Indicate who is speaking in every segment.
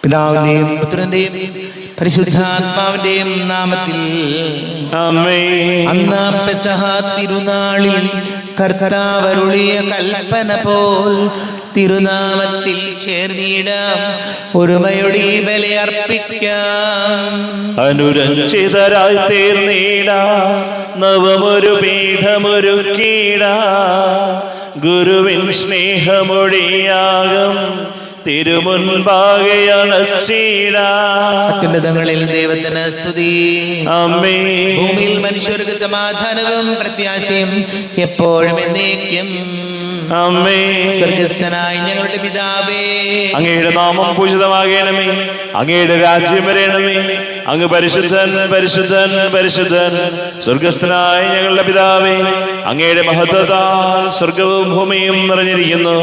Speaker 1: പിതാവിന്റെയും പുത്രന്റെയും പരിശുദ്ധാത്മാവിന്റെയും നാമത്തിൽ
Speaker 2: ആമേൻ.
Speaker 1: അന്ന് പെസഹ തിരുനാളിൽ കർത്താവ് അരുളിയ കൽപ്പന പോൽ തിരുനാമത്തിൽ ചേർന്നിടാം, ഒരുമയോടെ ബലിയർപ്പിക്കാം.
Speaker 2: അനുരഞ്ജിതരായി തീർന്നിടാം, നവമൊരു പീഠമൊരുക്കിടാം. ഗുരുവിൻ സ്നേഹമൊഴിയാകും തിരുമുൻപാകെ അണച്ചിടാം.
Speaker 1: അത്യുന്നതങ്ങളിൽ ദൈവത്തിന് സ്തുതി.
Speaker 2: ആമേൻ.
Speaker 1: ഭൂമിയിൽ മനുഷ്യർക്ക് സമാധാനവും പ്രത്യാശയും എപ്പോഴും എന്നേക്കും.
Speaker 2: ആമേൻ.
Speaker 1: സ്വർഗ്ഗസ്ഥനായ ഞങ്ങളുടെ പിതാവേ,
Speaker 2: അങ്ങയുടെ നാമം പൂജിതമാകണമേ, അങ്ങയുടെ രാജ്യം വരണമേ. അങ്ങ് പരിശുദ്ധൻ പരിശുദ്ധൻ പരിശുദ്ധൻ. സ്വർഗസ്ഥനായ ഞങ്ങളുടെ പിതാവേ, അങ്ങയുടെ മഹത്വത്താൽ സ്വർഗവും ഭൂമിയും നിറഞ്ഞിരിക്കുന്നു.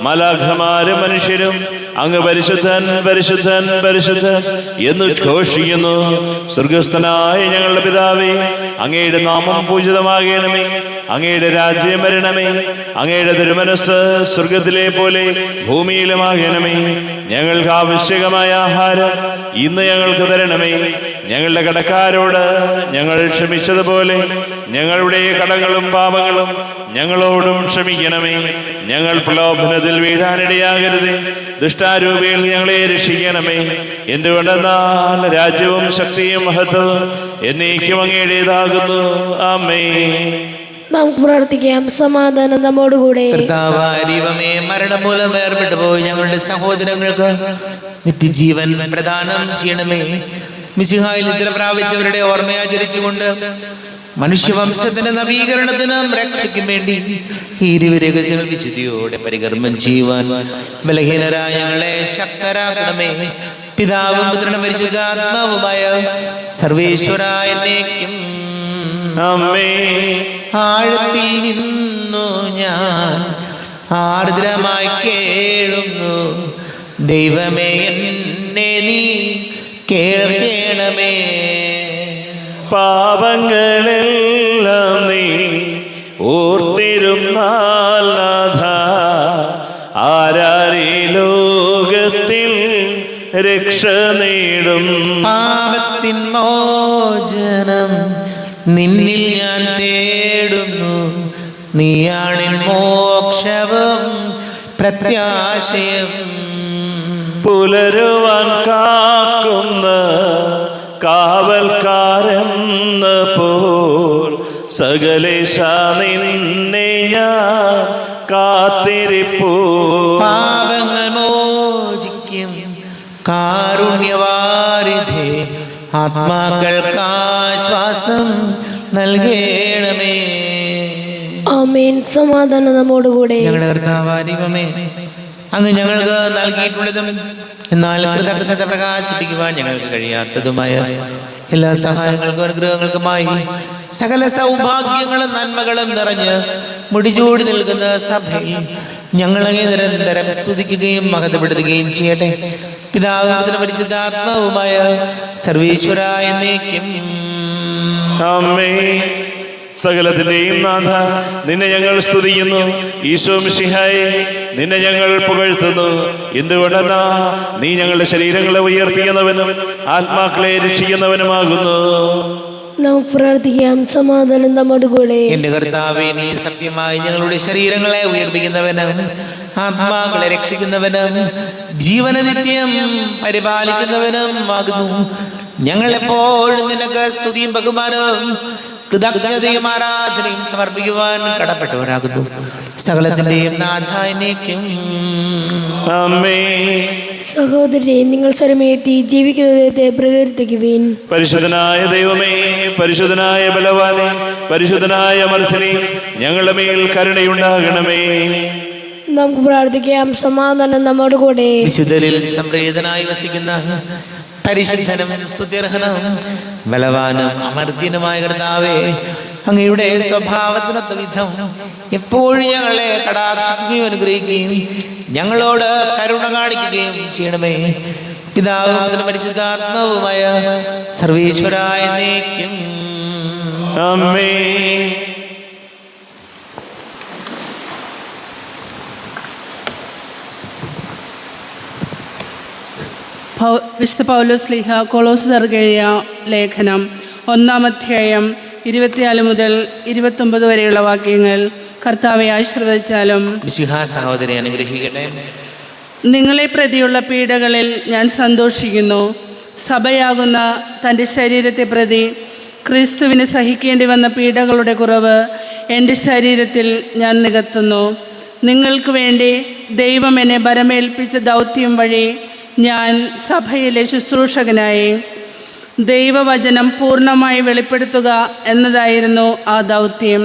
Speaker 2: മാലാഖമാരും മനുഷ്യരും അങ്ങ് പരിശുദ്ധൻ പരിശുദ്ധൻ പരിശുദ്ധൻ എന്ന് ഘോഷിക്കുന്നു. സ്വർഗസ്ഥനായ ഞങ്ങളുടെ പിതാവേ, അങ്ങയുടെ നാമം പൂജിതമാകണമേ, അങ്ങയുടെ രാജ്യം വരണമേ. അങ്ങയുടെ തിരുമനസ് സ്വർഗത്തിലെ പോലെ ഭൂമിയിലുമാകണമേ. ഞങ്ങൾക്ക് ആവശ്യകമായ ആഹാരം ഇന്ന് ഞങ്ങൾക്ക് തരണമേ. ഞങ്ങളുടെ കടക്കാരോട് ഞങ്ങൾ ക്ഷമിച്ചതുപോലെ ഞങ്ങളുടെ കടങ്ങളും പാപങ്ങളും ഞങ്ങളോടും ക്ഷമിക്കണമേ. ഞങ്ങൾ പ്രലോഭനത്തിൽ വീഴാനിടയാകരുതേ, ദുഷ്ടാരൂപിയിൽ ഞങ്ങളെ രക്ഷിക്കണമേ. എന്തുകൊണ്ടെന്നാൽ രാജ്യവും ശക്തിയും മഹത്വവും എന്നേക്കും അങ്ങയുടേതാകുന്നു. ആമേൻ.
Speaker 3: നമുക്ക് പ്രാർത്ഥിക്കാം. സമാധാനം നമ്മോടുകൂടെ.
Speaker 1: ദൈവമേ, മരണം മൂലം വേർപെട്ടു പോയി ഞങ്ങളുടെ സഹോദരങ്ങൾക്ക് നിത്യജീവൻ പ്രദാനം ചെയ്യണമേ. മിശിഹായിൽ നിദ്ര പ്രാപിച്ചവരുടെ ഓർമ്മയാചരിച്ചുകൊണ്ട് മനുഷ്യവംശത്തിന്റെ നവീകരണത്തിനും രക്ഷയ്ക്കും വേണ്ടി ഈ ഇരുവരഹസ്യങ്ങൾ വിശുദ്ധിയോടെ പരികർമ്മം ചെയ്യുവാൻ ബലഹീനരായ ഞങ്ങളെ ശക്തരാക്കണമേ. പിതാവും പുത്രനും പരിശുദ്ധാത്മാവുമായ സർവേശ്വരായ എന്നേക്കും.
Speaker 2: ആമേൻ.
Speaker 1: ആഴത്തിൽ നിന്നു ഞാൻ ആർദ്രമായി കേളുന്നു, ദൈവമേ എന്നെ നീ കേൾക്കണമേ.
Speaker 2: പാപങ്ങളെല്ലാം നീ ഓർത്തിരുന്നാൽ നാഥ, ആരാരീ ലോകത്തിൽ രക്ഷ നേടും.
Speaker 1: പാപത്തിൻ മോചനം നിന്നിൽ ഞാൻ തേടുന്നു, നീയാണിൻ മോക്ഷവും പ്രത്യാശയും.
Speaker 2: പുലരുവാൻ കാക്കുന്ന കാവൽക്കാരെന്ന പോൽ സകലേശ നിന്നെ ഞാൻ കാത്തിരിപ്പൂ.
Speaker 1: പാപങ്ങൾ മോചിക്കും കാരുണ്യവാരിധേ, ആത്മാക്കൾക്ക് ആശ്വാസം നൽകണമേ.
Speaker 3: ആമേൻ. സമാധാനം നമ്മോടുകൂടെ.
Speaker 1: ഞങ്ങളുടെ കർത്താവായ ദൈവമേ, അങ്ങ് ഞങ്ങൾക്ക് നൽകിയിട്ടുള്ളതും എന്നാൽ കൃതജ്ഞത പ്രകാശിപ്പിക്കുവാൻ ഞങ്ങൾക്ക് കഴിയാത്തതുമായ എല്ലാ സഹായങ്ങൾക്കും അനുഗ്രഹങ്ങൾക്കുമായി സകല സൗഭാഗ്യങ്ങളും നന്മകളും നിറഞ്ഞ് മുടിചൂടി നിൽക്കുന്ന സഭയിൽ ഞങ്ങളെ നിരന്തരം സ്തുതിക്കുകയും മഹത്വപ്പെടുത്തുകയും ചെയ്യട്ടെ. പിതാവിനും പരിശുദ്ധാത്മാവുമായ സർവേശ്വരായ എന്നേക്കും.
Speaker 2: ആമേൻ. സകലത്തിന്റെയും നാഥ, നിന്നെ ഞങ്ങൾ സ്തുതിക്കുന്നു. ഈശോ മിശിഹായെ, നിന്നെ ഞങ്ങൾ പുകഴ്ത്തുന്നു. എന്തുകൊണ്ടെന്നാ നീ ഞങ്ങളുടെ ശരീരങ്ങളെ ഉയർപ്പിക്കുന്നവനും ആത്മാക്കളെ രക്ഷിക്കുന്നവനുമാകുന്നു.
Speaker 3: നമുക്ക് പ്രാർത്ഥിക്കാം. സമാധാനം നമ്മോടുകൂടെ.
Speaker 1: എന്റെ കർത്താവേ, നീ സത്യമായി ഞങ്ങളുടെ ശരീരങ്ങളെ ഉയർപ്പിക്കുന്നവനും ആത്മാക്കളെ രക്ഷിക്കുന്നവനും ജീവനനിത്യം പരിപാലിക്കുന്നവനും ആകുന്നു. ഞങ്ങൾ എപ്പോഴും നിനക്ക് സ്തുതിയും ബഹുമാനവും കൃതജ്ഞതയും ആരാധനയും സമർപ്പിക്കുവാൻ കടപ്പെട്ടവരാകുന്നു. സകലത്തിന്റെയും നാഥാനേക്കും.
Speaker 2: ആമേൻ.
Speaker 3: സഹോദരരെ, നിങ്ങൾ സ്വരമേറ്റി ജീവിക്കുന്ന ദൈവത്തെ പ്രകീർത്തിക്കുവിൻ.
Speaker 2: പരിശുദ്ധനായ ദൈവമേ, പരിശുദ്ധനായ ബലവാനെ, പരിശുദ്ധനായ അമർത്യനേ, ഞങ്ങളുടെ മേൽ കരുണയുണ്ടാകണമേ.
Speaker 3: നമുക്ക് പ്രാർത്ഥിക്കാം. സമാധാനം നമ്മോടുകൂടെ.
Speaker 1: വിശുദ്ധരിൽ സംപ്രീതനായി വസിക്കുന്ന പരിശുദ്ധനും സ്തുത്യർഹനും ബലവാനും അമർത്യനുമായ കർത്താവേ, അങ്ങയുടെ സ്വഭാവത്തിനൊത്ത വിധം എപ്പോഴും ഞങ്ങളെ കടാക്ഷിക്കുകയും അനുഗ്രഹിക്കുകയും ഞങ്ങളോട് കരുണ കാണിക്കുകയും ചെയ്യണമേ. പിതാവും പരിശുദ്ധാത്മാവുമായ സർവേശ്വരായ എന്നേക്കും.
Speaker 2: ആമേൻ.
Speaker 4: വിശുദ്ധ പൗലോസ് ശ്ലീഹ കൊളോസ്യർക്ക് എഴുതിയ ലേഖനം 1-ാം അധ്യായം 24 മുതൽ 29 വരെയുള്ള വാക്യങ്ങൾ കർത്താവെ ആശ്രയിച്ചാലും.
Speaker 1: മിശിഹാ സഹോദരി അനുഗ്രഹിക്കട്ടെ.
Speaker 4: നിങ്ങളെ പ്രതിയുള്ള പീഡകളിൽ ഞാൻ സന്തോഷിക്കുന്നു. സഭയാകുന്ന തൻ്റെ ശരീരത്തെ പ്രതി ക്രിസ്തുവിന് സഹിക്കേണ്ടി വന്ന പീഡകളുടെ കുറവ് എൻ്റെ ശരീരത്തിൽ ഞാൻ നികത്തുന്നു. നിങ്ങൾക്ക് വേണ്ടി ദൈവം എന്നെ ഭരമേൽപ്പിച്ച ദൗത്യം വഴി ഞാൻ സഭയിലെ ശുശ്രൂഷകനായി. ദൈവവചനം പൂർണ്ണമായി വെളിപ്പെടുത്തുക എന്നതായിരുന്നു ആ ദൗത്യം.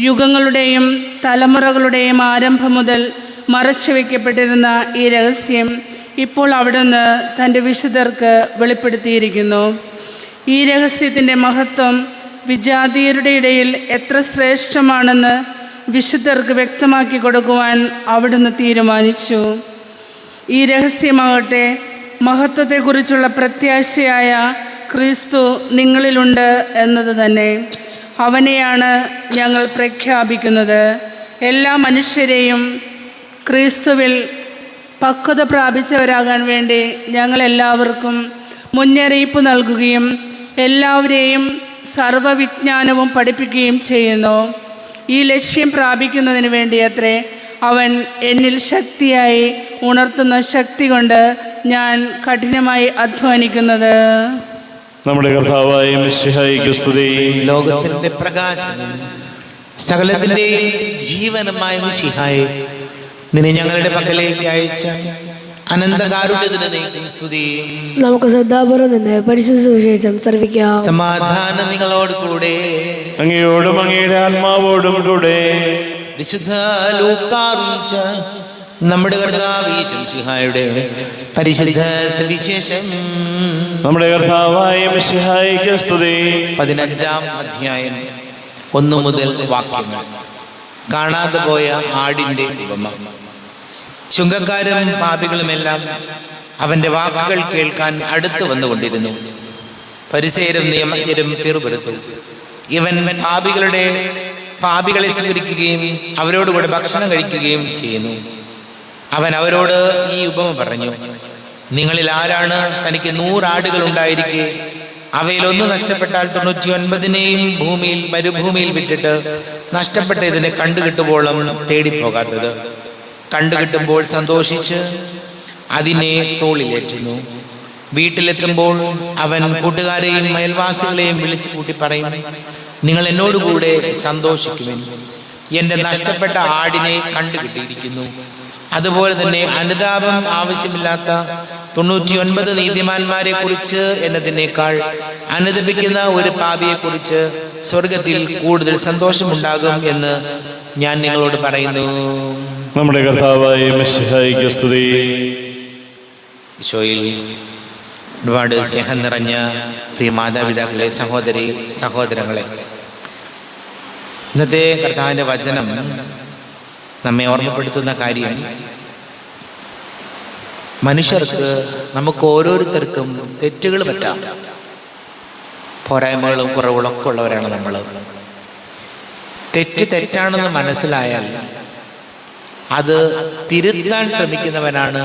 Speaker 4: യുഗങ്ങളുടെയും തലമുറകളുടെയും ആരംഭം മുതൽ മറച്ചു വയ്ക്കപ്പെട്ടിരുന്ന ഈ രഹസ്യം ഇപ്പോൾ അവിടുന്ന് തൻ്റെ വിശുദ്ധർക്ക് വെളിപ്പെടുത്തിയിരിക്കുന്നു. ഈ രഹസ്യത്തിൻ്റെ മഹത്വം വിജാതീയരുടെ ഇടയിൽ എത്ര ശ്രേഷ്ഠമാണെന്ന് വിശുദ്ധർക്ക് വ്യക്തമാക്കി കൊടുക്കുവാൻ അവിടുന്ന് തീരുമാനിച്ചു. ഈ രഹസ്യമാകട്ടെ മഹത്വത്തെക്കുറിച്ചുള്ള പ്രത്യാശയായ ക്രിസ്തു നിങ്ങളിലുണ്ട് എന്നത് തന്നെ. അവനെയാണ് ഞങ്ങൾ പ്രഖ്യാപിക്കുന്നത്. എല്ലാ മനുഷ്യരെയും ക്രിസ്തുവിൽ പക്വത പ്രാപിച്ചവരാകാൻ വേണ്ടി ഞങ്ങളെല്ലാവർക്കും മുന്നറിയിപ്പ് നൽകുകയും എല്ലാവരെയും സർവവിജ്ഞാനവും പഠിപ്പിക്കുകയും ചെയ്യുന്നു. ഈ ലക്ഷ്യം പ്രാപിക്കുന്നതിന് വേണ്ടിയത്രേ അവൻ എന്നിൽ ശക്തിയായി ഉണർത്തുന്ന ശക്തി കൊണ്ട് ഞാൻ കഠിനമായി അധ്വാനിക്കുന്നത്.
Speaker 2: നമ്മുടെ കർത്താവായ മിശിഹായ്ക്ക് സ്തുതി.
Speaker 1: ലോകത്തിന്റെ പ്രകാശം സകലത്തിന്റെയും ജീവനുമായ മിശിഹായെ, നിന്നെ ഞങ്ങളുടെ പക്കലേക്ക് അയച്ച അനന്തകാരുണ്യത്തിന് സ്തുതി.
Speaker 3: നമുക്ക് ശ്രദ്ധാപൂർവം നിന്ന് പരിശുദ്ധ സുവിശേഷം ശ്രവിക്കാം.
Speaker 1: സമാധാനം നിങ്ങളോട് കൂടെ.
Speaker 2: അങ്ങയോടും അങ്ങയുടെ ആത്മാവോടും കൂടെ.
Speaker 1: വിശുദ്ധ ലൂക്കാ അറിയിച്ച നമ്മുടെ കർത്താവ് മിശിഹായുടെ പരിശുദ്ധ സുവിശേഷം.
Speaker 2: നമ്മുടെ കർത്താവായ മിശിഹായ്ക്ക് സ്തുതി.
Speaker 1: 15-ാം അധ്യായം 1 മുതൽ വാക്യങ്ങൾ. കാണാതെ പോയ ആടിന്റെ ഉപമ. ചുങ്കക്കാരും പാപികളുമെല്ലാം അവന്റെ വാക്കുകൾ കേൾക്കാൻ അടുത്ത് വന്നുകൊണ്ടിരുന്നു. പരിസേരും നിയമജ്ഞരും പിറുപിറുത്തു, ഇവൻ പാപികളെ സ്വീകരിക്കുകയും അവരോടുകൂടെ ഭക്ഷണം കഴിക്കുകയും ചെയ്യുന്നു. അവൻ അവരോട് ഈ ഉപമ പറഞ്ഞു, നിങ്ങളിൽ ആരാണ് തനിക്ക് 100 ആടുകൾ ഉണ്ടായിരിക്കെ അവയിൽ ഒന്ന് നഷ്ടപ്പെട്ടാൽ 99-നെയും മരുഭൂമിയിൽ വിട്ടിട്ട് നഷ്ടപ്പെട്ട ഇതിനെ കണ്ടുകിട്ടുമ്പോഴും തേടിപ്പോകാത്തത്? കണ്ടുകിട്ടുമ്പോൾ സന്തോഷിച്ച് അതിനെ തോളിലേറ്റുന്നു. വീട്ടിലെത്തുമ്പോൾ അവൻ കൂട്ടുകാരെയും അയൽവാസികളെയും വിളിച്ചു കൂട്ടി പറയും, നിങ്ങൾ എന്നോടുകൂടെ സന്തോഷിക്കുവിൻ, എൻ്റെ നഷ്ടപ്പെട്ട ആടിനെ കണ്ടുകിട്ടിയിരിക്കുന്നു. അതുപോലെ തന്നെ അനുതാപം ആവശ്യമില്ലാത്ത 99 നീതിമാന്മാരെ കുറിച്ച് എന്നതിനേക്കാൾ അനുദപിക്കുന്ന ഒരു പാപിയെ കുറിച്ച് സ്വർഗത്തിൽ കൂടുതൽ സന്തോഷമുണ്ടാകും എന്ന് ഞാൻ നിങ്ങളോട് പറയുന്നു.
Speaker 2: നമ്മുടെ കർത്താവായ മിശിഹായ്ക്ക് സ്തുതി.
Speaker 1: ഈശോയിൽ ഒരുപാട് സ്നേഹം നിറഞ്ഞ പ്രിയ മാതാപിതാക്കളെ, സഹോദരി സഹോദരങ്ങളെ, ഇന്നത്തെ കർത്താവിൻ്റെ വചനം നമ്മെ ഓർമ്മപ്പെടുത്തുന്ന കാര്യം, മനുഷ്യർക്ക്, നമുക്ക് ഓരോരുത്തർക്കും തെറ്റുകൾ പറ്റാം. പോരായ്മകളും കുറവുകളൊക്കെ ഉള്ളവരാണ് നമ്മൾ. തെറ്റാണെന്ന് മനസ്സിലായാൽ അത് തിരുത്താൻ ശ്രമിക്കുന്നവനാണ്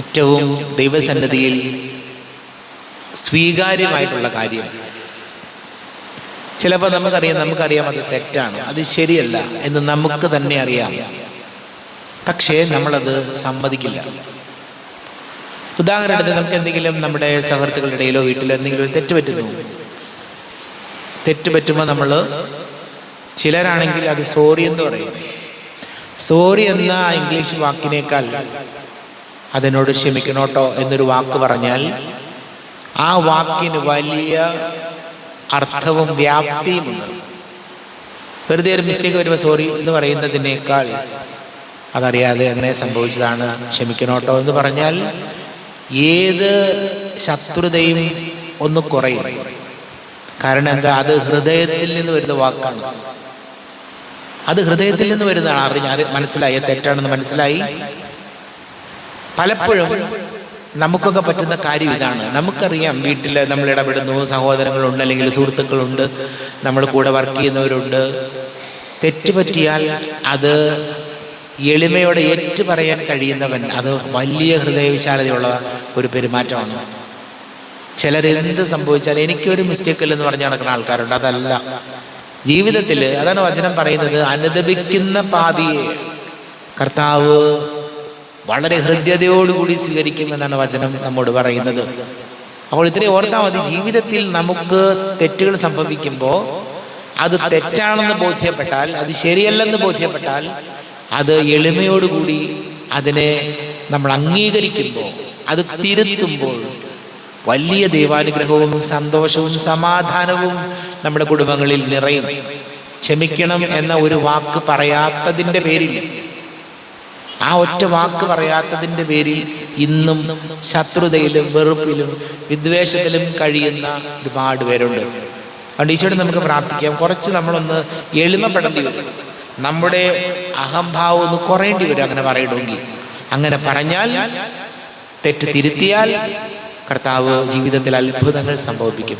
Speaker 1: ഏറ്റവും ദൈവസന്നിധിയിൽ സ്വീകാര്യമായിട്ടുള്ള കാര്യം. ചിലപ്പോൾ നമുക്കറിയാം അത് തെറ്റാണ്, അത് ശരിയല്ല എന്ന് നമുക്ക് തന്നെ അറിയാം. പക്ഷേ നമ്മളത് സമ്മതിക്കില്ല. ഉദാഹരണത്തിന്, നമുക്ക് എന്തെങ്കിലും നമ്മുടെ സഹൃത്തുക്കളുടെ ഇടയിലോ വീട്ടിലോ എന്തെങ്കിലും ഒരു തെറ്റ് പറ്റുമ്പോൾ നമ്മൾ, ചിലരാണെങ്കിൽ അത് സോറി എന്ന് പറയും. സോറി എന്ന ഇംഗ്ലീഷ് വാക്കിനേക്കാൾ അതിനോട് ക്ഷമിക്കണോട്ടോ എന്നൊരു വാക്ക് പറഞ്ഞാൽ ആ വാക്കിന് വലിയ അർത്ഥവും വ്യാപ്തിയുമുണ്ട്. വെറുതെ ഒരു മിസ്റ്റേക്ക് വരുമ്പോൾ സോറി എന്ന് പറയുന്നതിനേക്കാൾ അതറിയാതെ അങ്ങനെ സംഭവിച്ചതാണ്, ക്ഷമിക്കണോട്ടോ എന്ന് പറഞ്ഞാൽ ഏത് ശത്രുതയും ഒന്ന് കുറയും. കാരണം എന്താ? അത് ഹൃദയത്തിൽ നിന്ന് വരുന്ന വാക്കാണ്. അത് ഹൃദയത്തിൽ നിന്ന് വരുന്നതാണ്. മനസ്സിലായി, തെറ്റാണെന്ന് മനസ്സിലായി. പലപ്പോഴും നമുക്കൊക്കെ പറ്റുന്ന കാര്യം ഇതാണ്. നമുക്കറിയാം, വീട്ടിൽ നമ്മൾ ഇടപെടുന്നു, സഹോദരങ്ങളുണ്ട്, അല്ലെങ്കിൽ സുഹൃത്തുക്കളുണ്ട്, നമ്മൾ കൂടെ വർക്ക് ചെയ്യുന്നവരുണ്ട്. തെറ്റ് പറ്റിയാൽ അത് എളിമയോടെ ഏറ്റു പറയാൻ കഴിയുന്നവൻ, അത് വലിയ ഹൃദയവിശാലതയുള്ള ഒരു പെരുമാറ്റമാണ്. ചിലരെന്ത് സംഭവിച്ചാൽ എനിക്കൊരു മിസ്റ്റേക്ക് ഇല്ലെന്ന് പറഞ്ഞ് നടക്കുന്ന ആൾക്കാരുണ്ട്. അതല്ല ജീവിതത്തിൽ. അതാണ് വചനം പറയുന്നത്, അനുദപിക്കുന്ന പാപിയെ കർത്താവ് വളരെ ഹൃദ്യതയോടുകൂടി സ്വീകരിക്കുമെന്നാണ് വചനം നമ്മോട് പറയുന്നത്. അപ്പോൾ ഇത്രയും ഓർത്താൽ മതി. ജീവിതത്തിൽ നമുക്ക് തെറ്റുകൾ സംഭവിക്കുമ്പോൾ അത് തെറ്റാണെന്ന് ബോധ്യപ്പെട്ടാൽ, അത് ശരിയല്ലെന്ന് ബോധ്യപ്പെട്ടാൽ, അത് എളിമയോടുകൂടി അതിനെ നമ്മൾ അംഗീകരിക്കുമ്പോൾ, അത് തിരുത്തുമ്പോൾ വലിയ ദൈവാനുഗ്രഹവും സന്തോഷവും സമാധാനവും നമ്മുടെ കുടുംബങ്ങളിൽ നിറയും. ക്ഷമിക്കണം എന്ന ഒരു വാക്ക് പറയാത്തതിൻ്റെ പേരിൽ, ആ ഒറ്റ വാക്ക് പറയാത്തതിൻ്റെ പേരിൽ ഇന്നും ശത്രുതയിലും വെറുപ്പിലും വിദ്വേഷത്തിലും കഴിയുന്ന ഒരുപാട് പേരുണ്ട്. അതുകൊണ്ട് ഈശോയോട് നമുക്ക് പ്രാർത്ഥിക്കാം. കുറച്ച് നമ്മളൊന്ന് എളിമപ്പെടേണ്ടി വരും. നമ്മുടെ അഹംഭാവം ഒന്ന് കുറയേണ്ടി വരും. അങ്ങനെ പറയണമെങ്കിൽ, അങ്ങനെ പറഞ്ഞാൽ, തെറ്റ് തിരുത്തിയാൽ കർത്താവ് ജീവിതത്തിൽ അത്ഭുതങ്ങൾ സംഭവിപ്പിക്കും.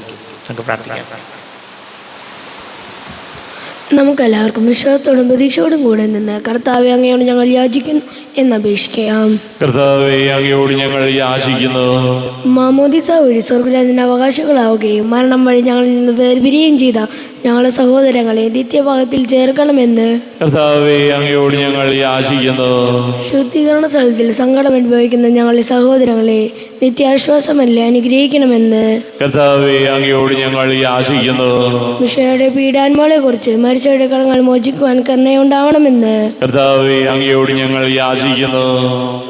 Speaker 1: നമുക്ക് പ്രാർത്ഥിക്കാം.
Speaker 3: നമുക്കെല്ലാവർക്കും വിശ്വാസത്തോടും പ്രതീക്ഷയോടും കൂടെ നിന്ന് കർത്താവെ അങ്ങയോട് ഞങ്ങൾ യാചിക്കുന്നു എന്നപേക്ഷിക്കാം.
Speaker 2: കർത്താവേ, അങ്ങയോട് ഞങ്ങൾ യാചിക്കുന്നു.
Speaker 3: മാമോദിസ വഴി സ്വർഗ്ഗരാജ്യത്തിന്റെ അവകാശികളാവുകയും മരണം വഴി ഞങ്ങളിൽ നിന്ന് വേർപിരിയുകയും ചെയ്ത ഞങ്ങളുടെ സഹോദരങ്ങളെ നിത്യഭാഗത്തിൽ ചേർക്കണമെന്ന്
Speaker 2: കർത്താവേ, അങ്ങയോട് ഞങ്ങൾ യാചിക്കുന്നു.
Speaker 3: ശുദ്ധീകരണ സ്ഥലത്തിൽ സങ്കടം അനുഭവിക്കുന്ന ഞങ്ങളുടെ സഹോദരങ്ങളെ നിത്യാശ്വാസമല്ലേ അനുഗ്രഹിക്കണമെന്ന്
Speaker 2: കർത്താവേ, അങ്ങയോട് ഞങ്ങൾ യാചിക്കുന്നു.
Speaker 3: മിശിഹായുടെ പീഡാന്മാരെ കുറിച്ച് മരിച്ചവരുടെ കടങ്ങൾ മോചിക്കുവാൻ കരുണയുണ്ടാവണമെന്ന്
Speaker 2: കർത്താവേ, അങ്ങയോട് ഞങ്ങൾ യാചിക്കുന്നു.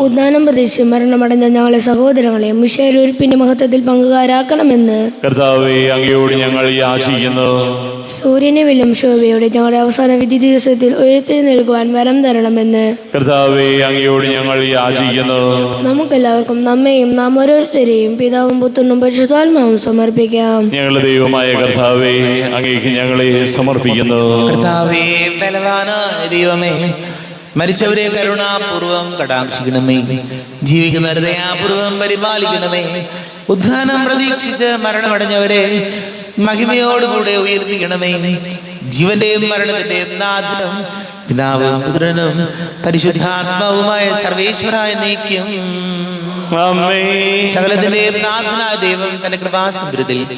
Speaker 3: ഉദ്ധാനം പ്രതീക്ഷിച്ച് മരണമടഞ്ഞ ഞങ്ങളെ സഹോദരങ്ങളെ മിശിഹായുടെ ഉയിർപ്പിന്റെ മഹത്വത്തിൽ പങ്കുകാരാക്കണമെന്ന്
Speaker 2: കർത്താവേ, അങ്ങയോട് ഞങ്ങൾ യാചിക്കുന്നു.
Speaker 3: സൂര്യനെ വെല്ലും ശോഭയോടെ ഞങ്ങളുടെ അവസാന വിധി ദിവസത്തിൽ ഉയർത്തെഴുന്നേൽക്കുവാൻ വരം തരണമെന്ന്
Speaker 2: കർത്താവേ, അങ്ങയോട് ഞങ്ങൾ യാചിക്കുന്നു.
Speaker 3: നമുക്കെല്ലാവർക്കും നമ്മെയും നാം ഓരോരുത്തരെയും പിതാവും പുത്രനും പരിശുദ്ധാത്മാവും സമർപ്പിക്കാം.
Speaker 2: ഞങ്ങളുടെ ദൈവമായ കർത്താവേ, അങ്ങേക്ക് ഞങ്ങളെ സമർപ്പിക്കുന്നു.
Speaker 1: കർത്താവേ, ബലവാനായ ദൈവമേ, മരിച്ചവരെ കരുണാപൂർവം കടാക്ഷിക്കണമേ. ജീവിക്കുന്നവരെ ദയാപൂർവം പരിപാലിക്കണമേ. ഉദ്ധാനം പ്രതീക്ഷിച്ച് മരണമടഞ്ഞവരെ മഹിമയോടുകൂടെ ഉയർത്തിക്കണമേ. ജീവന്റെയും മരണത്തിന്റെയും നാഥനും പിതാവും പുത്രനും പരിശുദ്ധാത്മാവുമായ സർവേശ്വരായ നീക്കും സകലത്തിന്റെയും നാഥനായ ദൈവം തന്റെ കൃപാസമൃദ്ധിയിൽ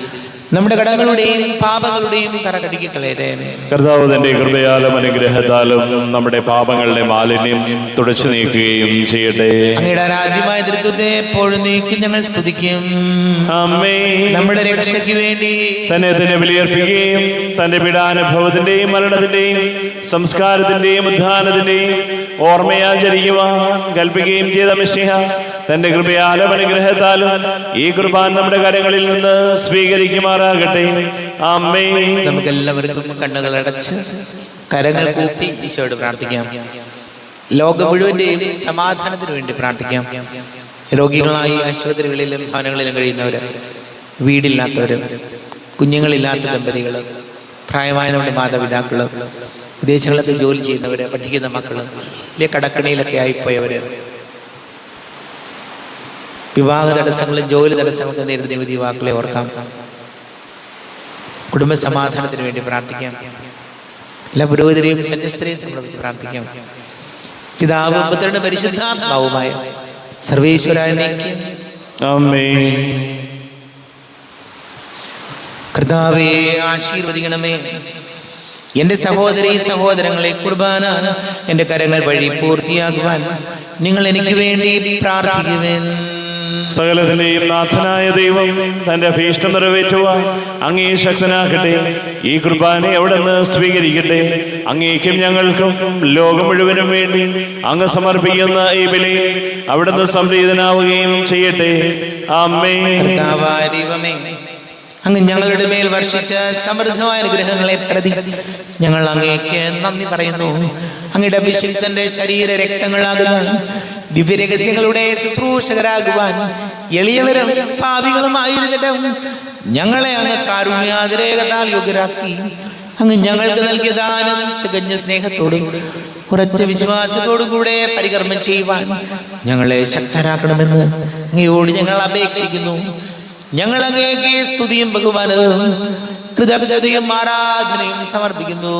Speaker 1: നമ്മുടെ കടങ്ങളുടെയും പാപങ്ങളുടെയും കറകടിക്ക് കളയട്ടെ.
Speaker 2: കർത്താവ് തന്റെ കൃപയാലും അനുഗ്രഹത്താലും നമ്മുടെ പാപങ്ങളുടെ മാലിന്യം തുടച്ചു നീക്കുകയും ചെയ്യട്ടെ.
Speaker 1: അങ്ങയുടെ ആരാധ്യമായ തൃത്വത്തെ എപ്പോഴും നീക്കി ഞങ്ങൾ സ്തുതിക്കും. നമ്മുടെ രക്ഷയ്ക്ക് വേണ്ടി
Speaker 2: തന്നെ ബലിയർപ്പിക്കുകയും തന്റെ പീഡാനുഭവത്തിന്റെയും മരണത്തിന്റെയും സംസ്കാരത്തിന്റെയും ഉദ്ധാനത്തിന്റെയും ഓർമ്മയാചരിക്കുവാൻ കൽപ്പിക്കുകയും ചെയ്ത മിശിഹ തന്റെ കൃപയാലും അനുഗ്രഹത്താലും ഈ കുർബാന നമ്മുടെ കരങ്ങളിൽ നിന്ന് സ്വീകരിക്കുമാറാകട്ടെ. ആമേൻ.
Speaker 1: നമുക്കെല്ലാവർക്കും കണ്ണുകൾ അടച്ച് കരങ്ങൾ കൂപ്പി ഈശോയോട് പ്രാർത്ഥിക്കാം. ലോകം മുഴുവന്റെയും സമാധാനത്തിന് വേണ്ടി പ്രാർത്ഥിക്കാം. രോഗികളായി ആശുപത്രികളിലും ഭവനങ്ങളിലും കഴിയുന്നവര്, വീടില്ലാത്തവര്, കുഞ്ഞുങ്ങളില്ലാത്ത ദമ്പതികള്, പ്രായമായ നമ്മുടെ മാതാപിതാക്കള്, വിദേശങ്ങളിലൊക്കെ ജോലി ചെയ്യുന്നവര്, പഠിക്കുന്ന മക്കള്, വലിയ കടക്കണിയിലൊക്കെ ആയിപ്പോയവര്, വിവാഹ തടസ്സങ്ങളും ജോലി തടസ്സമൊക്കെ നേരിടുന്ന യുവതി യുവാക്കളെ ഓർക്കാം. കുടുംബ സമാധാനത്തിന് വേണ്ടി പ്രാർത്ഥിക്കാം. എല്ലാ പുരോഹിതരെയും സന്യസ്തരെയും സമർപ്പിച്ച് പ്രാർത്ഥിക്കാം. പിതാവും പുത്രനും പരിശുദ്ധാത്മാവുമായ സർവേശ്വരായ നീക്കി കർത്താവേ, ആശീർവദിക്കണമേ. എൻ്റെ സഹോദരീ സഹോദരങ്ങളെ കുർബാന എൻ്റെ കരങ്ങൾ വഴി പൂർത്തിയാക്കുവാൻ നിങ്ങൾ എനിക്ക് വേണ്ടി പ്രാർത്ഥിക്കുവേൻ.
Speaker 2: സകലത്തിന്റെയും നാഥനായ ദൈവം തന്റെ അഭീഷ്ടം നിറവേറ്റുവാൻ അങ്ങേ ശക്തനാക്കട്ടെ. ഈ കുർബാനെ അവിടുന്ന് സ്വീകരിക്കട്ടെ. അങ്ങേക്കും ഞങ്ങൾക്കും ലോകം മുഴുവനും വേണ്ടി അങ്ങ് സമർപ്പിക്കുന്ന ഈ ബലി അവിടുന്ന് സംപ്രീതനാവുകയും ചെയ്യട്ടെ. ആമേൻ.
Speaker 1: ദൈവമേ, അങ്ങ് ഞങ്ങളുടെ മേൽ വർഷിച്ച സമൃദ്ധമായ അനുഗ്രഹങ്ങളെ പ്രതി ഞങ്ങൾ അങ്ങേക്ക് നന്ദി പറയുന്നു. അങ്ങയുടെ അഭിഷിക്തന്റെ ശരീര രക്തങ്ങളാകുവാൻ, ദിവ്യരഹസ്യങ്ങളുടെ ശുശ്രൂഷകരാകുവാൻ, എളിയവരും പാപികളുമായിരുന്നിട്ടും ഞങ്ങളെ അങ്ങ് കാരുണ്യാതിരേകത്താൽ യോഗ്യരാക്കി. അങ്ങ് ഞങ്ങൾക്ക് നൽകിയ ദാനം തികഞ്ഞ സ്നേഹത്തോടും ഉറച്ച വിശ്വാസത്തോടും കൂടെ പരികർമ്മം ചെയ്യുവാൻ ഞങ്ങളെ ശക്തരാക്കണമെന്ന് അങ്ങയോട് ഞങ്ങൾ അപേക്ഷിക്കുന്നു. ഞങ്ങൾ അങ്ങേക്ക് സ്തുതിയും ബഹുമാനവും കൃതജ്ഞതയും ആരാധനയും സമർപ്പിക്കുന്നു.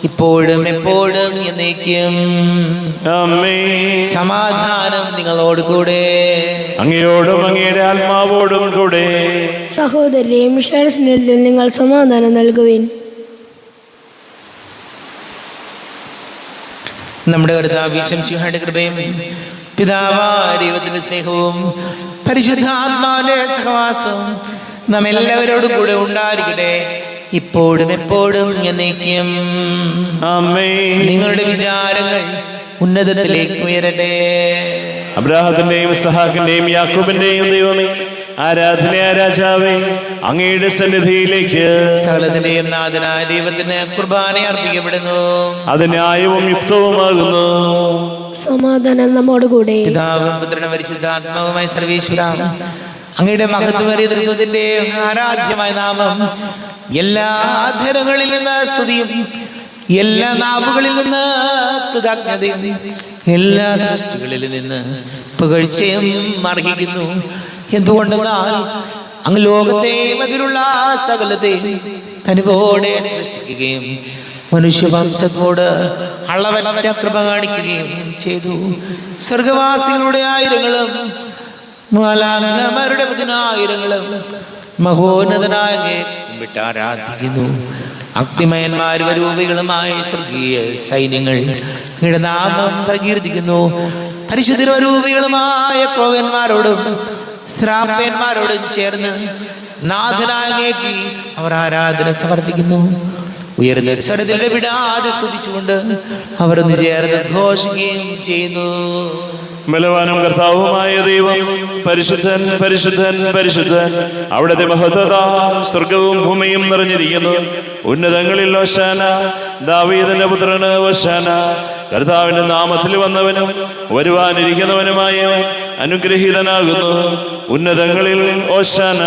Speaker 1: ഇപ്പോഴും എപ്പോഴും എന്നേക്കും.
Speaker 2: ആമേൻ.
Speaker 1: സമാധാനം നിങ്ങളോട് കൂടെ.
Speaker 2: അങ്ങയോടും അങ്ങയുടെ ആത്മാവോടും കൂടെ.
Speaker 3: സഹോദരരെ, മിശിഹായുടെ സ്നേഹത്തിൽ നിങ്ങൾ സമാധാനം നൽകുവിൻ.
Speaker 1: നമ്മുടെ കർത്താവ് മിശിഹായുടെ കൃപയും പിതാവായ ദൈവത്തിന്റെ സ്നേഹവും പരിശുദ്ധാത്മാവിന്റെ സഹവാസവും നാം എല്ലാവരോടും കൂടെ ഉണ്ടായിരിക്കട്ടെ, ഇപ്പോഴും എപ്പോഴും എന്നേക്കും.
Speaker 2: ആമേൻ.
Speaker 1: നിങ്ങളുടെ വിചാരങ്ങൾ ഉന്നതത്തിലേക്ക് ഉയരട്ടെ.
Speaker 2: അബ്രാഹത്തിന്റെയും ഇസ്ഹാക്കിന്റെയും യാക്കോബിന്റെയും ദൈവമേ, ആരാധനയായ രാജാവേ, അങ്ങയുടെ സന്നിധിയിലേക്ക്
Speaker 1: സകലത്തിന്റെയും നാഥനായ ദൈവത്തിന് കുർബാന അർപ്പിക്കപ്പെടുന്നു.
Speaker 2: അത് ന്യായവും യുക്തവുമാകുന്നു.
Speaker 3: സമാധാനം നമ്മോട് കൂടെ.
Speaker 1: പിതാവും പുത്രനും പരിശുദ്ധാത്മാവുമായ സർവീശ്വര, അങ്ങയുടെ മഹത്വമേറിയ ദൈവത്തിന്റെ ആരാധ്യമായ നാമം എല്ലാ അധരങ്ങളിൽ നിന്ന് സ്തുതിയും എല്ലാ നാവുകളിൽ നിന്ന് കൃതജ്ഞതയും എല്ലാ സൃഷ്ടികളിൽ നിന്ന് പുകഴ്ചയും അർഹിക്കുന്നു. എന്തുകൊണ്ടെന്നാൽ അങ്ങ് ലോകത്തെ അതിലുള്ള സകലത്തെ കനിവോടെ സൃഷ്ടിക്കുകയും മനുഷ്യവംശത്തോട് അളവറ്റ കൃപ കാണിക്കുകയും ചെയ്തു. സ്വർഗവാസികളുടെ ആയിരങ്ങളും മാലാഖമാരുടെ പതിനായിരങ്ങളും മഹോന്നതനായ വിട്ട് ആരാധിക്കുന്നു. അഗ്നിമയന്മാരും അരൂപികളുമായ സ്വർഗീയ സൈന്യങ്ങൾ അങ്ങയുടെ നാമം പ്രകീർത്തിക്കുന്നു. പരിശുദ്ധരൂപികളുമായ ക്രോവന്മാരോടും ശ്രാപ്പന്മാരോടും ചേർന്ന് നാഥനായ അങ്ങേക്ക് അവർ ആരാധന സമർപ്പിക്കുന്നു. ഉയർന്ന സ്വരത്തിൽ വിടാതെ സ്തുതിച്ചുകൊണ്ട് അവർ ഒന്ന് ചേർന്ന് ഘോഷിക്കുകയും ചെയ്യുന്നു.
Speaker 2: ബലവാനും കർത്താവുമായ ദൈവം പരിശുദ്ധൻ പരിശുദ്ധൻ പരിശുദ്ധൻ. അവിടുത്തെ മഹത്വത സ്വർഗവും ഭൂമിയും നിറഞ്ഞിരിക്കുന്നു. ഉന്നതങ്ങളിൽ ഹോശാന, ദാവീദിന്റെ പുത്രന് ഹോശാന. കർത്താവിന്റെ നാമത്തിൽ വന്നവനും വരുവാനിരിക്കുന്നവനുമായ അനുഗ്രഹീതനാകുന്നു. ഉന്നതങ്ങളിൽ ഹോശാന.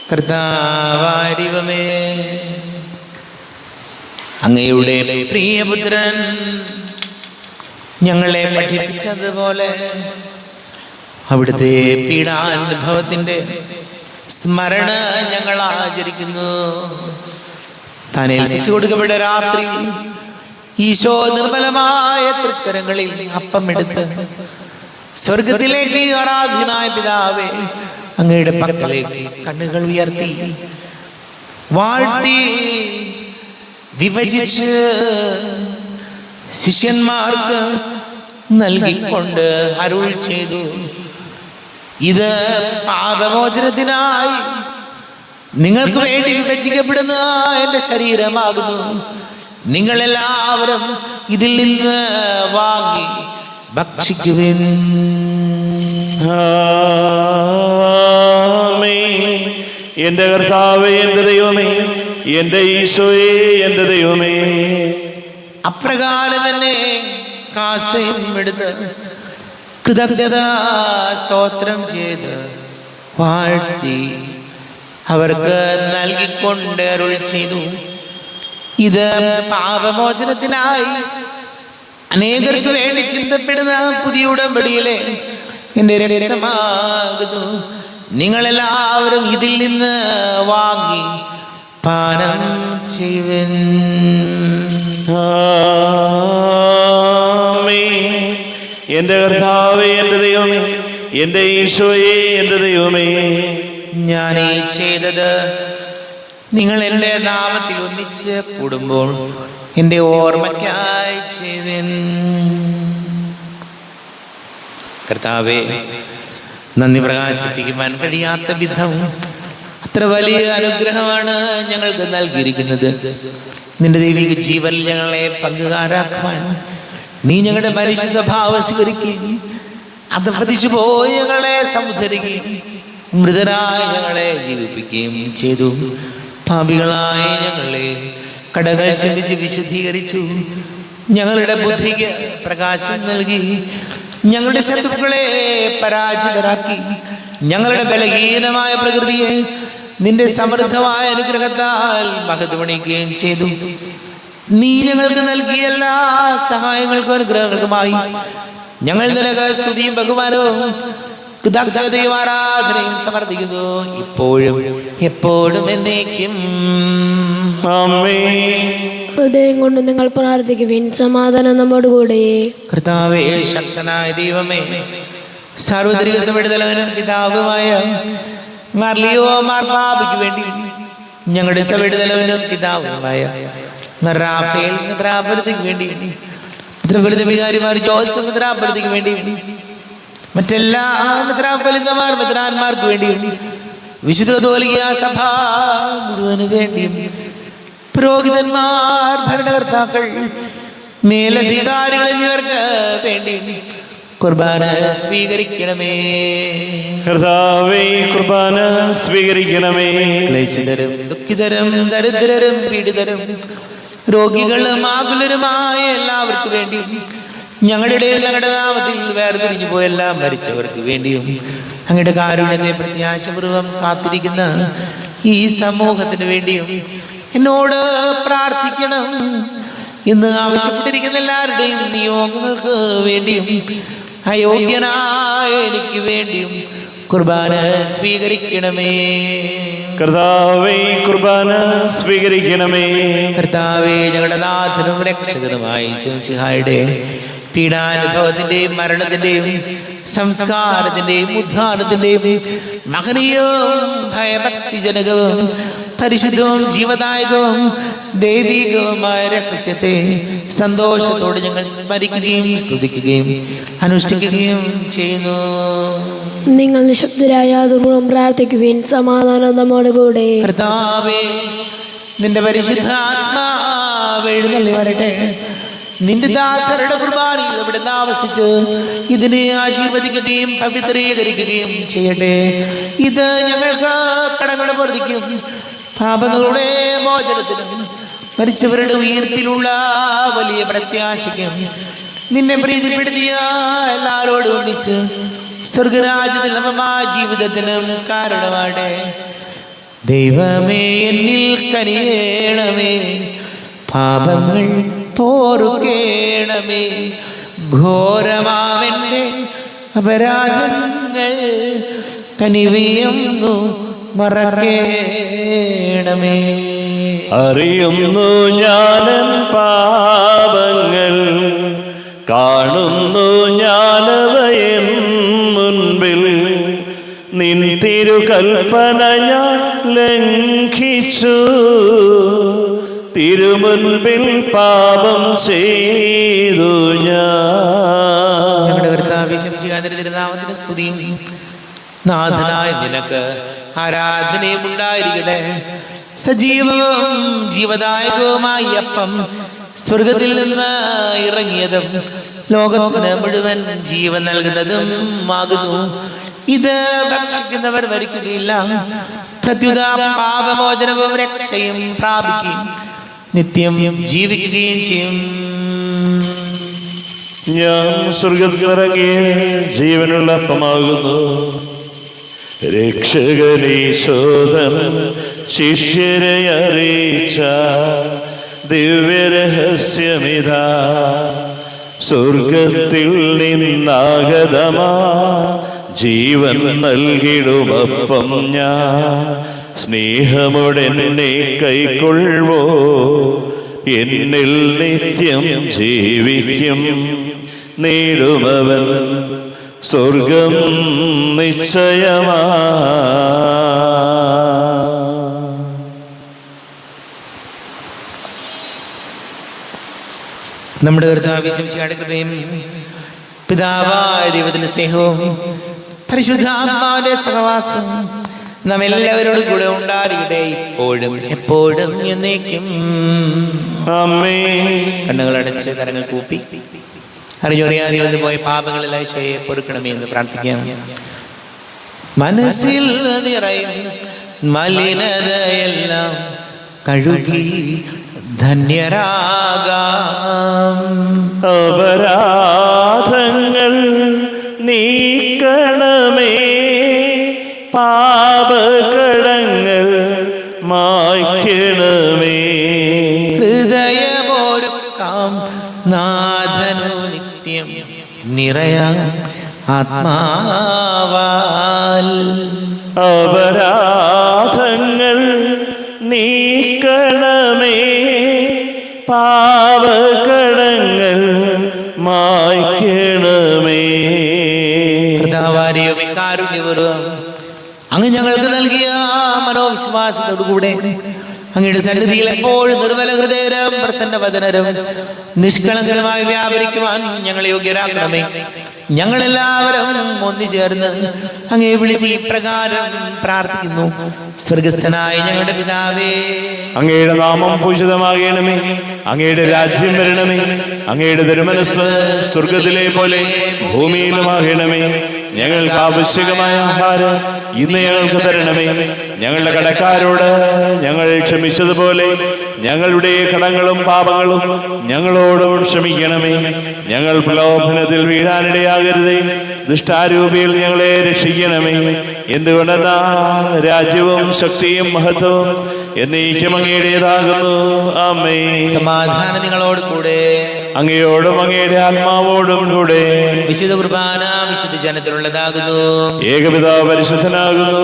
Speaker 1: കർത്താവായ ദൈവമേ, അങ്ങയുടെ പ്രിയപുത്രൻ ഞങ്ങളെ പഠിപ്പിച്ചതുപോലെ അവിടുത്തെ പീഡാനുഭവത്തിന്റെ സ്മരണ ഞങ്ങൾ ആചരിക്കുന്നു. താൻ ഏൽപ്പിച്ചു കൊടുക്കപ്പെട്ട രാത്രി ഈശോ നിർമ്മലമായ തൃക്കരങ്ങളിൽ അപ്പം എടുത്ത് സ്വർഗത്തിലേക്ക് ആരാധ്യനായ പിതാവേ, അങ്ങയുടെ പക്കലേക്ക് കണ്ണുകൾ ഉയർത്തി വാഴ്ത്തി വിഭജിച്ച് ശിഷ്യന്മാർക്ക് നൽകിക്കൊണ്ട് അരുൾ ചെയ്തു, ഇത് പാപമോചനത്തിനായി നിങ്ങൾക്ക് വേണ്ടി വിഭജിക്കപ്പെടുന്ന എൻ്റെ ശരീരമാകുന്നു. നിങ്ങളെല്ലാവരും ഇതിൽ നിന്ന് വാങ്ങി ഭക്ഷിക്കുവിൻ.
Speaker 2: എന്റെ കർത്താവേ, എന്റെ ദൈവമേ, എന്റെ ഈശോയെ, എന്റെ ദൈവമേ.
Speaker 1: അപ്രകാരം തന്നെ കാസയും എടുത്ത് കൃതജ്ഞത സ്തോത്രം ചെയ്ത് വാഴ്ത്തി അവർക്ക് നൽകിക്കൊണ്ട് അരുൾ ചെയ്തു, ഇത് പാപമോചനത്തിനായി അനേകർക്ക് വേണ്ടി ചിന്തപ്പെടുന്ന പുതിയ ഉടമ്പടിയിലെ എൻ്റെ രക്തമാകുന്നു. നിങ്ങളെല്ലാവരും ഇതിൽ നിന്ന് വാങ്ങി പാനം ചെയ്യുവിൻ.
Speaker 2: എന്റെ കർത്താവേ, എന്റെ ദൈവമേ, എന്റെ ഈശോയെ, എന്റെ ദൈവമേ.
Speaker 1: ഞാൻ ഈ ചെയ്തത് നിങ്ങൾ എൻ്റെ നാമത്തിൽ ഒന്നിച്ച് കൂടുമ്പോൾ എൻ്റെ ഓർമ്മയ്ക്കായി ചെയ്യുവിൻ. കർത്താവേ, നന്ദി പ്രകാശിപ്പിക്കുവാൻ കഴിയാത്ത വിധം അത്ര വലിയ അനുഗ്രഹമാണ് ഞങ്ങൾക്ക് നൽകിയിരിക്കുന്നത്. നിന്റെ ദൈവിക ജീവൻ ഞങ്ങളെ പങ്കുകാരാക്കുവാൻ നീ ഞങ്ങളുടെ മനുഷ്യ സ്വഭാവം സ്വീകരിക്കുകയും അധപതിച്ചു പോയി ഞങ്ങളെ സമുദ്ധരിക്കുകയും മൃതരായി ഞങ്ങളെ ജീവിപ്പിക്കുകയും ചെയ്തു. പാപികളായ ഞങ്ങളെ കടകൾ ക്ഷമിച്ച് വിശുദ്ധീകരിച്ചു. ഞങ്ങളുടെ ബുദ്ധിക്ക് പ്രകാശം നൽകി ഞങ്ങളുടെ ശത്രുക്കളെ പരാജിതരാക്കി. ഞങ്ങളുടെ ബലഹീനമായ പ്രകൃതിയെ നിന്റെ സമൃദ്ധമായ അനുഗ്രഹത്താൽ മഹത്വമണിക്കുകയും ചെയ്തു. നീ ഞങ്ങൾക്ക് നൽകിയ എല്ലാ സഹായങ്ങൾക്കും അനുഗ്രഹങ്ങൾക്കുമായി ഞങ്ങൾ നിനക്ക് സ്തുതിയും ബഹുമാനവും കൃതജ്ഞതയും ആരാധനയും സമർപ്പിക്കുന്നു, ഇപ്പോഴും എപ്പോഴും എന്നേക്കും.
Speaker 2: ആമേൻ.
Speaker 3: ഹൃദയം കൊണ്ട് നിങ്ങൾ പ്രാർത്ഥിക്കുവിൻ. സമാധാനം നമ്മോടുകൂടെ.
Speaker 1: കർത്താവേ, ശക്തനായ ദൈവമേ, സാർവത്രിക സഭയുടെ തലവനും പിതാവുമായ മാർലിയോ മാർപ്പാപ്പയ്ക്ക് വേണ്ടി, ഞങ്ങളുടെ സഭയുടെ തലവനും പിതാവുമായ റാഫേൽ മെത്രാപ്പൊലീത്തയ്ക്ക് വേണ്ടി, മെത്രാപ്പൊലീത്ത വികാരിമാർ ജോസഫ് മെത്രാപ്പൊലീത്തയ്ക്ക് വേണ്ടി, മറ്റെല്ലാ മെത്രാപ്പൊലീത്തമാർ മെത്രാന്മാർക്ക് വേണ്ടി, വിശുദ്ധ കത്തോലിക്ക സഭ മുഴുവന് വേണ്ടിയും, പുരോഹിതന്മാർ, ഭരണകർത്താക്കൾ, മേലധികാരികൾ എന്നിവർക്ക് വേണ്ടി കുർബാന സ്വീകരിക്കണമേ.
Speaker 2: കർത്താവേ, കുർബാന സ്വീകരിക്കണമേ.
Speaker 1: ക്ലേശിതരും ദുഃഖിതരും ദരിദ്രരും പീഡിതരും രോഗികളും ആകുലരുമായ എല്ലാവർക്കും വേണ്ടിയും, ഞങ്ങളുടെ ഇടയിൽ ഞങ്ങളുടെ നാമത്തിൽ വേർപിരിഞ്ഞു പോയെല്ലാം മരിച്ചവർക്ക് വേണ്ടിയും, അങ്ങയുടെ കാരുണ്യത്തെ പ്രത്യാശപൂർവം കാത്തിരിക്കുന്ന ഈ സമൂഹത്തിന് വേണ്ടിയും എന്നോട് പ്രാർത്ഥിക്കണം. ഇന്ന് ആവശ്യപ്പെട്ടിരിക്കുന്ന എല്ലാവരുടെയും നിയോഗങ്ങൾക്ക് വേണ്ടിയും, അയോഗ്യനായ എനിക്ക് വേണ്ടിയും കുർബാന സ്വീകരിക്കണമേ.
Speaker 2: കർത്താവേ, കുർബാന സ്വീകരിക്കണമേ.
Speaker 1: കർത്താവേ, ഞങ്ങളുടെ നാഥനും രക്ഷകനുമായി ഈശോയുടെ പീഡാനുഭവത്തിന്റെയും മരണത്തിന്റെയും സംസ്കാരത്തിന്റെയും ഉദ്ധാനത്തിന്റെയും മഹനീയവും ഭയഭക്തിജനകവും പരിശുദ്ധവും ജീവദായകവും ദൈവികവുമായ രഹസ്യത്തെ സന്തോഷത്തോടെ ഞങ്ങൾ സ്മരിക്കുകയും സ്തുതിക്കുകയും അനുഷ്ഠിക്കുകയും ചെയ്യുന്നു.
Speaker 3: നിങ്ങൾ നിശബ്ദരായ ദുർഗം പ്രാർത്ഥിക്കുവിൻ. സമാധാനം നമ്മോടുകൂടെ.
Speaker 1: കർത്താവേ, നിന്റെ പരിശുദ്ധാത്മാവ് എഴുന്നള്ളി വരട്ടെ. നിന്റെ ദാസരുടെ കുർബാനയിൽ ഇവിടെ താമസിച്ച് ഇതിനെ ആശീർവദിക്കുകയും പവിത്രീകരിക്കുകയും ചെയ്യട്ടെ. ഇത് ഞങ്ങൾക്ക് കടങ്ങളുടെ പൊറുതിക്കും പാപങ്ങളുടെ മോചനത്തിനും മരിച്ചവരുടെ ഉയർത്തിലുള്ള വലിയ പ്രത്യാശയ്ക്കും നിന്നെ പ്രീതിപ്പെടുത്തിയ എല്ലാവരോടും ഒന്നിച്ച് സ്വർഗരാജ്യത്തിൽ നവമായ ജീവിതത്തിനും കാരണമാട്ടെ. ദൈവമേ, എന്നിൽ കനിയേണമേ, പാപങ്ങൾ തോറുകേണമേ, ഘോരമാവന്റെ അപരാധങ്ങൾ കനിവിയൊന്നു മറക്കേണമേ.
Speaker 2: അറിയുന്നു ഞാനൻ പാപങ്ങൾ, കാണുന്നു ഞാനവയൻ മുൻപിൽ, നിൻ തിരുകൽപ്പന ഞാൻ ലംഘിച്ചു, തിരുമുൻപിൽ പാപം ചെയ്തു ഞാൻ.
Speaker 1: ഞങ്ങളുടെ കർത്താവേ, ശംസിഹായുടെ തിരുനാമത്തിന് സ്തുതിയും നാഥനായ നിനക്ക് ആരാധനയും ഉണ്ടായിരിക്കട്ടെ. സജീവവും ജീവദായകവുമായ അപ്പം സ്വർഗത്തിൽ നിന്ന് ഇറങ്ങിയതും ലോകത്തിന് മുഴുവൻ ജീവൻ നൽകുന്നതും ആകുന്നു. ഇത് ഭക്ഷിക്കുന്നവർ മരിക്കുകയില്ല, പ്രത്യുത പാപമോചനവും രക്ഷയും പ്രാപിക്കുകയും നിത്യം ജീവിക്കുകയും ചെയ്യും.
Speaker 2: ഞാൻ സ്വർഗത്തിലിറങ്ങിയ ജീവനുള്ള അപ്പമാകുന്നു. രക്ഷകനീശോധൻ ശിഷ്യരെ അറിയിച്ച ദിവ്യരഹസ്യമിതാ, സ്വർഗത്തിൽ നിന്നാഗതമാ ജീവൻ നൽകിടുമപ്പം ഞാൻ. സ്നേഹമോടെന്നെ കൈക്കൊള്ളുവോ, എന്നിൽ നിത്യം ജീവിക്കും, നേടുമവൻ സ്വർഗം നിശ്ചയമാ.
Speaker 1: നമ്മുടെ കർത്താവേ, ശംസിഹായുടെ കൃപയും പിതാവായ ദൈവത്തിന്റെ സ്നേഹവും പരിശുദ്ധാത്മാവിന്റെ സഹവാസം നാം എല്ലാവരോടും കൂടെ ഉണ്ടായിരിക്കട്ടെ, ഇപ്പോഴും എപ്പോഴും എന്നേക്കും.
Speaker 2: ആമേൻ.
Speaker 1: കണ്ണുകളടച്ച് കരങ്ങൾ കൂപ്പി അറിഞ്ഞറിയാതെ പോയ പാപങ്ങളെല്ലാം ഈശോയെ പൊറുക്കണമേ എന്ന് പ്രാർത്ഥിക്കാം. മനസ്സിൽ നിറയും മലിനതയെല്ലാം കഴുകി ധന്യരാകാം.
Speaker 2: അപരാധങ്ങൾ നീക്കണമേ, പാപകടങ്ങൾ മായ്ക്കണമേ.
Speaker 1: ഹൃദയമൊരുക്കാം നാഥനു നിത്യം നിറയാം ആത്മാവാൽ
Speaker 2: അപരാധങ്ങൾ നീക്കണമേ, പാവകടങ്ങൾ മായ്ക്കണമേ.
Speaker 1: കർത്താവാരെയും കാരുണ്യപൂർവ്വം അങ്ങ് ഞങ്ങൾക്ക് നൽകിയ മനോവിശ്വാസത്തോടുകൂടെ അങ്ങയുടെ സന്നിധിയിൽ എപ്പോഴും നിർമ്മല ഹൃദയരും പ്രസന്നവദനരും നിഷ്കളങ്കരമായി വ്യാപരിക്കുവാൻ ഞങ്ങളെ യോഗ്യരാക്കണമേ. ഞങ്ങളെല്ലാവരും ഒന്നുചേർന്ന് അങ്ങേ വിളിച്ച് ഇപ്രകാരം പ്രാർത്ഥിക്കുന്നു. സ്വർഗസ്ഥനായ ഞങ്ങളുടെ പിതാവേ,
Speaker 2: അങ്ങയുടെ നാമം പൂജിതമാകണമേ, അങ്ങയുടെ രാജ്യം വരണമേ, അങ്ങയുടെ തിരുമനസ്സ് സ്വർഗത്തിലെ പോലെ ഭൂമിയിലുമാകണമേ. ഞങ്ങൾക്ക് ആവശ്യകമായ ആഹാരം ഇന്ന് ഞങ്ങൾക്ക് തരണമേ. ഞങ്ങളുടെ കടക്കാരോട് ഞങ്ങൾ ക്ഷമിച്ചതുപോലെ ഞങ്ങളുടെ കടങ്ങളും പാപങ്ങളും ഞങ്ങളോടും ക്ഷമിക്കണമേ. ഞങ്ങൾ പ്രലോഭനത്തിൽ വീഴാനിടയാകരുതേ, ദുഷ്ടാരൂപിയിൽ ഞങ്ങളെ രക്ഷിക്കണമേ. എന്തുകൊണ്ടെന്നാൽ രാജ്യവും ശക്തിയും മഹത്വവും എന്നേക്കും അങ്ങയുടേതാകുന്നു. ആമേൻ.
Speaker 1: സമാധാനം നിങ്ങളോട് കൂടെ,
Speaker 2: അങ്ങയോടും അങ്ങയുടെ ആത്മാവോടും കൂടെ.
Speaker 1: വിശുദ്ധ കുർബാന വിശുദ്ധ ജനത്തിലുള്ളതാകുന്നു.
Speaker 2: ഏകപിതാവ് പരിശുദ്ധനാകുന്നു,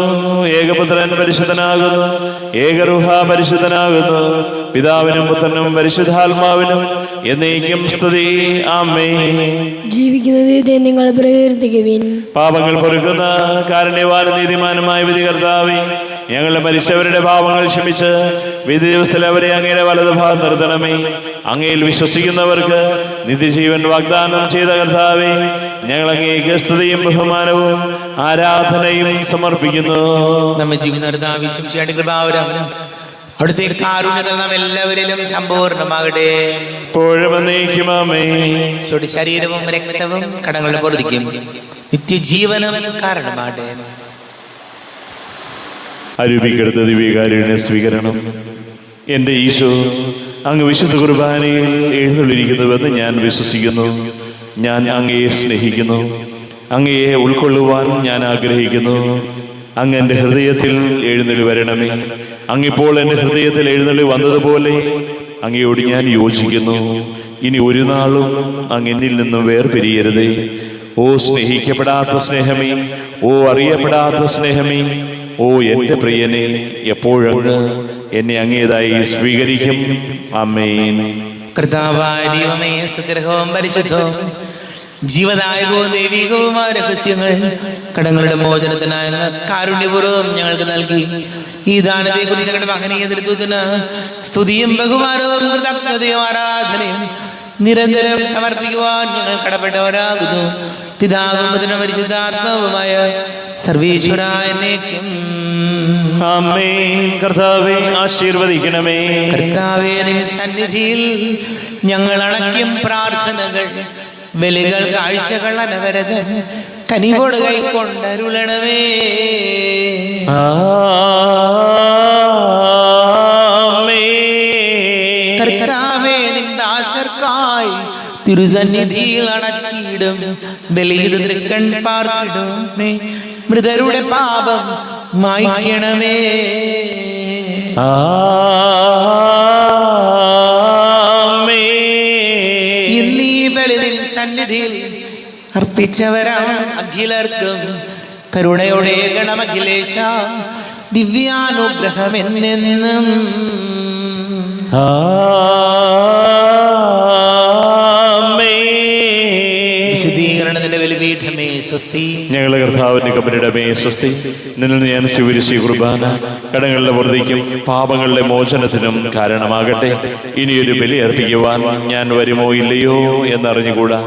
Speaker 2: ഏകപുത്രൻ പരിശുദ്ധനാകുന്നു, ഏകറുഹ പരിശുദ്ധനാകുന്നു. പിതാവിനും പുത്രനും പരിശുദ്ധാത്മാവിനും എന്നേക്കും സ്തുതി. ആമേൻ.
Speaker 3: ജീവിക്കുന്നത് നിങ്ങൾ പ്രകീർത്തിക്കുവിൻ.
Speaker 2: പാപങ്ങൾ പൊറുക്കുന്ന കാരുണ്യവാനും നീതിമാനുമായ വിധികർത്താവേ, ഞങ്ങളുടെ മരിച്ചവരുടെ പാപങ്ങൾ ക്ഷമിച്ച് വിധി ദിവസത്തിൽ അവരെ അങ്ങയുടെ വലതുഭാഗം നിർത്തണമേ. അങ്ങയിൽ വിശ്വസിക്കുന്നവർക്ക് നിത്യജീവൻ വാഗ്ദാനം ചെയ്ത കർത്താവേ, ഞങ്ങൾ അങ്ങേക്ക് സ്തുതിയും ബഹുമാനവും ആരാധനയും സമർപ്പിക്കുന്നു.
Speaker 1: നമ്മെ ജീവിതം വിശ്വസിച്ചാണ് കൃപാവരം അവിടുത്തെ കാരുണ്യത നാം എല്ലാവരിലും സമ്പൂർണ്ണമാകട്ടെ.
Speaker 2: എപ്പോഴും എന്നേക്കും ആമേൻ.
Speaker 1: ശരീരവും രക്തവും കടങ്ങളുടെ പൊറുതിക്കും നിത്യജീവനം കാരണമാകട്ടെ.
Speaker 2: അരൂപിക്കെടുത്ത ദിവ്യകാരുണ്യ സ്വീകരണം. എൻ്റെ ഈശോ അങ്ങ് വിശുദ്ധ കുർബാനയിൽ എഴുന്നള്ളിരിക്കുന്നുവെന്ന് ഞാൻ വിശ്വസിക്കുന്നു. ഞാൻ അങ്ങയെ സ്നേഹിക്കുന്നു. അങ്ങയെ ഉൾക്കൊള്ളുവാൻ ഞാൻ ആഗ്രഹിക്കുന്നു. അങ്ങ് എൻ്റെ ഹൃദയത്തിൽ എഴുന്നള്ളി വരണമേ. അങ്ങിപ്പോൾ എൻ്റെ ഹൃദയത്തിൽ എഴുന്നള്ളി വന്നതുപോലെ അങ്ങയോട് ഞാൻ യോജിക്കുന്നു. ഇനി ഒരു നാളും അങ്ങ് എന്നിൽ നിന്നും വേർപിരിയരുതേ. ഓ സ്നേഹിക്കപ്പെടാത്ത സ്നേഹമേ, ഓ അറിയപ്പെടാത്ത സ്നേഹമേ, ഓ എൻ്റെ പ്രിയനെ, എപ്പോഴങ്ങ് എന്നെ അങ്ങേതായി സ്വീകരിക്കും. ആമേൻ.
Speaker 1: കർത്താവായ ദൈവമേ, സ്തുത്യർഹവും പരിശുദ്ധവും ജീവദായകവും ദൈവികവുമായ രഹസ്യങ്ങൾ കടങ്ങളുടെ മോചനത്തിനായ കാരുണ്യപൂർവ്വം ഞങ്ങൾക്ക് നൽകി. ഈ ദാനത്തെ കുറിച്ച് ഞങ്ങളുടെ മഹനീയ നേതൃത്വത്തിന് സ്തുതിയും ബഹുമാനവും കൃതജ്ഞതയും ആരാധനയും നിരന്തരം സമർപ്പിക്കുവാൻ ഞങ്ങൾ കടപ്പെട്ടവരാകുന്നു. പിതാവും പുത്രനും പരിശുദ്ധാത്മാവുമായ സർവീശ്വരായ എന്നേക്കും
Speaker 2: ആമേൻ. കർത്താവേ ആശീർവദിക്കണമേ.
Speaker 1: കർത്താവേ, നിൻ സന്നിധിയിൽ ഞങ്ങൾ അണയ്ക്കും പ്രാർത്ഥനകൾ, ബലികൾ, കാഴ്ചകൾ അനവരതം കനിവോട് കൈക്കൊണ്ടരുളണമേ. കർത്താവേ, നിൻ ദാസർക്കായി തിരുസന്നിധിയിൽ അടച്ചിടും ബലിയിത് തൃക്കൺ പാർത്തിടുമേ. മൃതരുടെ പാപം മായ്ക്കണമേ. ഇന്നീ ബലി നിൻ സന്നിധിയിൽ അർപ്പിച്ചവരാണ് അഖിലർക്കും കരുണയോടെ ഗണമഖിലേശ ദിവ്യാനുഗ്രഹം എന്നെന്നും. വിശുദ്ധീകരണത്തിന്റെ ബലിപീഠമേ സ്വസ്തി.
Speaker 2: ഞങ്ങളുടെ കർത്താവിന്റെ കബരിടമേ സ്വസ്തി. നിന്നിൽ ഞാൻ സ്വീകരിച്ച കുർബാന കടങ്ങളുടെ പൊറുതിക്കും പാപങ്ങളുടെ മോചനത്തിനും കാരണമാകട്ടെ. ഇനിയൊരു ബലി അർപ്പിക്കുവാൻ ഞാൻ വരുമോ ഇല്ലയോ എന്നറിഞ്ഞുകൂടാ.